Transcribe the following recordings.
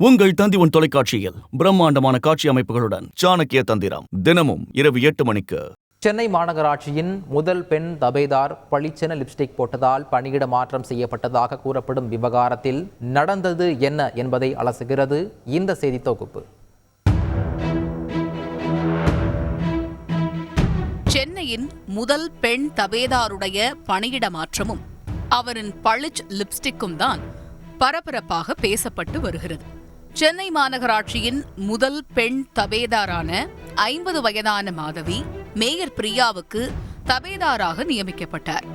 உங்கள் தந்தி தொலைக்காட்சியில் பிரம்மாண்டமான காட்சி அமைப்புகளுடன் சாணக்கிய தந்திரம் தினமும் இரவு 8 மணிக்கு. சென்னை மாநகராட்சியின் முதல் பெண் தபேதார் பளிச்சென லிப்ஸ்டிக் போட்டதால் பணியிட மாற்றம் செய்யப்பட்டதாக கூறப்படும் விவகாரத்தில் நடந்தது என்ன என்பதை அலசுகிறது இந்த செய்தி தொகுப்பு. சென்னையின் முதல் பெண் தபேதாருடைய பணியிட மாற்றமும் அவரின் பளிச் லிப்ஸ்டிக்கும் தான் பரபரப்பாக பேசப்பட்டு வருகிறது. சென்னை மாநகராட்சியின் முதல் பெண் தபேதாரான 50 வயதான மாதவி மேயர் பிரியாவுக்கு தபேதாராக நியமிக்கப்பட்டார்.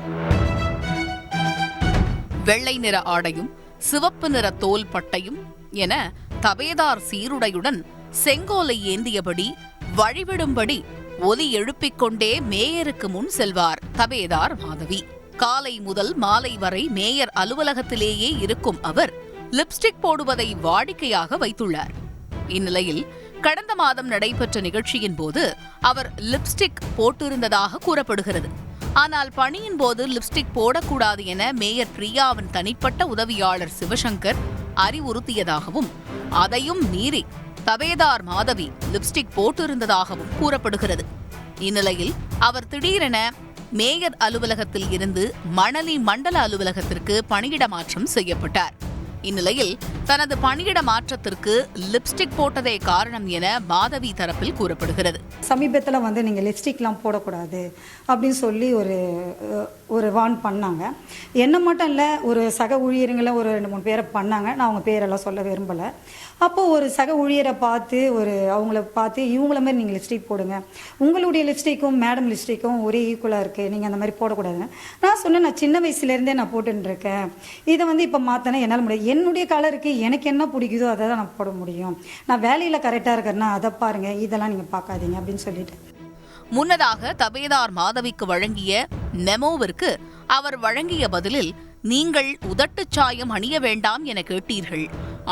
வெள்ளை நிற ஆடையும் சிவப்பு நிற தோல் பட்டையும் என தபேதார் சீருடையுடன் செங்கோலை ஏந்தியபடி வழிவிடும்படி ஒலி எழுப்பிக் கொண்டே மேயருக்கு முன் செல்வார் தபேதார் மாதவி. காலை முதல் மாலை வரை மேயர் அலுவலகத்திலேயே இருக்கும் அவர் லிப்ஸ்டிக் போடுவதை வாடிக்கையாக வைத்துள்ளார். இந்நிலையில் கடந்த மாதம் நடைபெற்ற நிகழ்ச்சியின் போது அவர் லிப்ஸ்டிக் போட்டிருந்ததாக கூறப்படுகிறது. ஆனால் பணியின் போது லிப்ஸ்டிக் போடக்கூடாது என மேயர் பிரியாவின் தனிப்பட்ட உதவியாளர் சிவசங்கர் அறிவுறுத்தியதாகவும் அதையும் மீறி தபேதார் மாதவி லிப்ஸ்டிக் போட்டிருந்ததாகவும் கூறப்படுகிறது. இந்நிலையில் அவர் திடீரென மேயர் அலுவலகத்தில் இருந்து மணலி மண்டல அலுவலகத்திற்கு பணியிட மாற்றம் செய்யப்பட்டார். இந்நிலையில் தனது பணியிட மாற்றத்திற்கு லிப்ஸ்டிக் போட்டதே காரணம் என மாதவி தரப்பில் கூறப்படுகிறது. சமீபத்தில் நீங்கள் லிப்ஸ்டிக்லாம் போடக்கூடாது அப்படின்னு சொல்லி ஒரு வார்ன் பண்ணாங்க. என்ன மட்டும் இல்லை, ஒரு சக ஊழியர்களை ஒரு 2-3 பேரை பண்ணாங்க. நான் அவங்க பேரெல்லாம் சொல்ல விரும்பலை. அப்போது ஒரு சக ஊழியரை பார்த்து அவங்கள பார்த்து இவங்கள மாதிரி நீங்கள் லிப்ஸ்டிக் போடுங்க, உங்களுடைய லிப்ஸ்டிக்கும் மேடம் லிப்ஸ்டிக்கும் ஒரே ஈக்குவலாக இருக்குது, நீங்கள் அந்த மாதிரி போடக்கூடாதுன்னு நான் சொன்னேன். நான் சின்ன வயசுலேருந்தே நான் போட்டுருக்கேன், இதை இப்போ மாற்றினா என்னால் முடியாது. என்னுடைய கலருக்கு எனக்கு என்ன பிடிக்குதோ அதை தான் நான் போட முடியும். நான் வேலையில் கரெக்டாக இருக்கிறேன்னா அதை பாருங்கள், இதெல்லாம் நீங்கள் பார்க்காதீங்க அப்படின்னு சொல்லிட்டு. முன்னதாக தபேதார் மாதவிக்கு வழங்கிய மெமோவிற்கு அவர் வழங்கிய பதிலில், நீங்கள் உதட்டுச் சாயம் அணிய வேண்டாம் என கேட்டீர்கள்,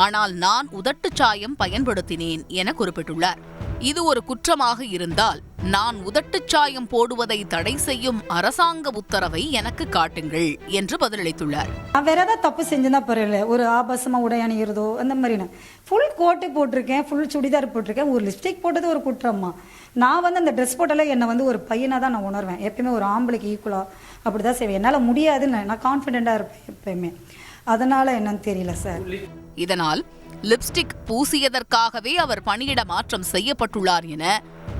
ஆனால் நான் உதட்டுச் சாயம் பயன்படுத்தினேன் என குறிப்பிட்டுள்ளார். இது ஒரு குற்றமாக இருந்தால் நான் உதட்டுச் சாயம் போடுவதை தடை செய்யும் அரசாங்க உத்தரவை எனக்கு காட்டுங்கள் என்று பதிலளித்துள்ளார். நான் வேற ஏதாவது தப்பு செஞ்சுதான் பரவாயில்ல, ஒரு ஆபாசமாக உடை அணிகிறதோ அந்த மாதிரி நான் ஃபுல் கோட்டு போட்டிருக்கேன், ஃபுல் சுடிதார் போட்டிருக்கேன், ஒரு லிப்ஸ்டிக் போட்டது ஒரு குற்றமா? நான் அந்த ட்ரெஸ் போட்டாலே என்னை ஒரு பையனாக தான் நான் உணர்வேன். எப்பயுமே ஒரு ஆம்பளைக்கு ஈக்குவலாக அப்படி தான் செய்வேன். என்னால் முடியாதுன்னு நான் கான்ஃபிடென்ட்டாக இருப்பேன் எப்பயுமே. அதனால் என்னன்னு தெரியல சார். இதனால் லிப்ஸ்டிக் பூசியதற்காகவே அவர் பணியிட மாற்றம் செய்யப்பட்டுள்ளார் என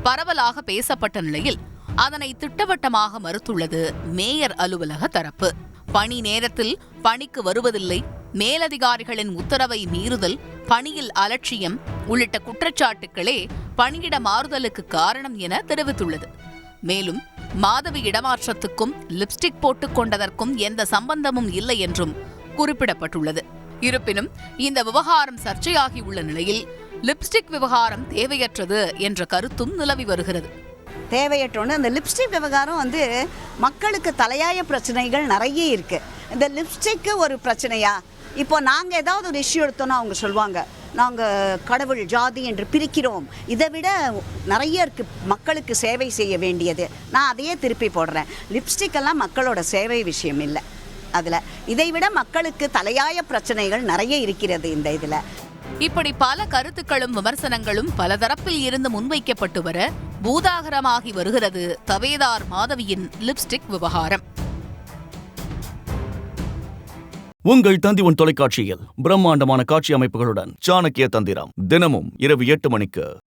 பரவலாக பேசப்பட்ட நிலையில் அதனை திட்டவட்டமாக மறுத்துள்ளது மேயர் அலுவலக தரப்பு. பணி நேரத்தில் பணிக்கு வருவதில்லை, மேலதிகாரிகளின் உத்தரவை மீறுதல், பணியில் அலட்சியம் உள்ளிட்ட குற்றச்சாட்டுகளே பணியிட மாறுதலுக்கு காரணம் என தெரிவித்துள்ளது. மேலும் மாதவி இடமாற்றத்துக்கும் லிப்ஸ்டிக் போட்டுக் கொண்டதற்கும் எந்த சம்பந்தமும் இல்லை என்றும் குறிப்பிடப்பட்டுள்ளது. இருப்பினும் இந்த விவகாரம் சர்ச்சையாகியுள்ள நிலையில் லிப்ஸ்டிக் விவகாரம் தேவையற்றது என்ற கருத்தும் நிலவி வருகிறது. தேவையற்றோன்னு அந்த லிப்ஸ்டிக் விவகாரம் மக்களுக்கு தலையாய பிரச்சனைகள் நிறைய இருக்கு. இந்த லிப்ஸ்டிக்கு ஒரு பிரச்சனையா? இப்போ நாங்கள் ஏதாவது ஒரு இஷ்யூ எடுத்தோன்னா அவங்க சொல்லுவாங்க, நாங்கள் கடவுள் ஜாதி என்று பிரிக்கிறோம். இதை விட நிறைய இருக்கு மக்களுக்கு சேவை செய்ய வேண்டியது. நான் அதையே திருப்பி போடுறேன். லிப்ஸ்டிக் எல்லாம் மக்களோட சேவை விஷயம் இல்லை. அதில் இதைவிட மக்களுக்கு தலையாய பிரச்சனைகள் நிறைய இருக்கிறது இந்த இதில். இப்படி பல கருத்துக்களும் விமர்சனங்களும் பல தரப்பில் இருந்து முன்வைக்கப்பட்டு வர பூதாகரமாகி வருகிறது தபேதார் மாதவியின் லிப்ஸ்டிக் விவகாரம். உங்கள் தந்தி தொலைக்காட்சியில் பிரம்மாண்டமான காட்சி அமைப்புகளுடன் சாணக்கிய தந்திரம் தினமும் இரவு 8 மணிக்கு.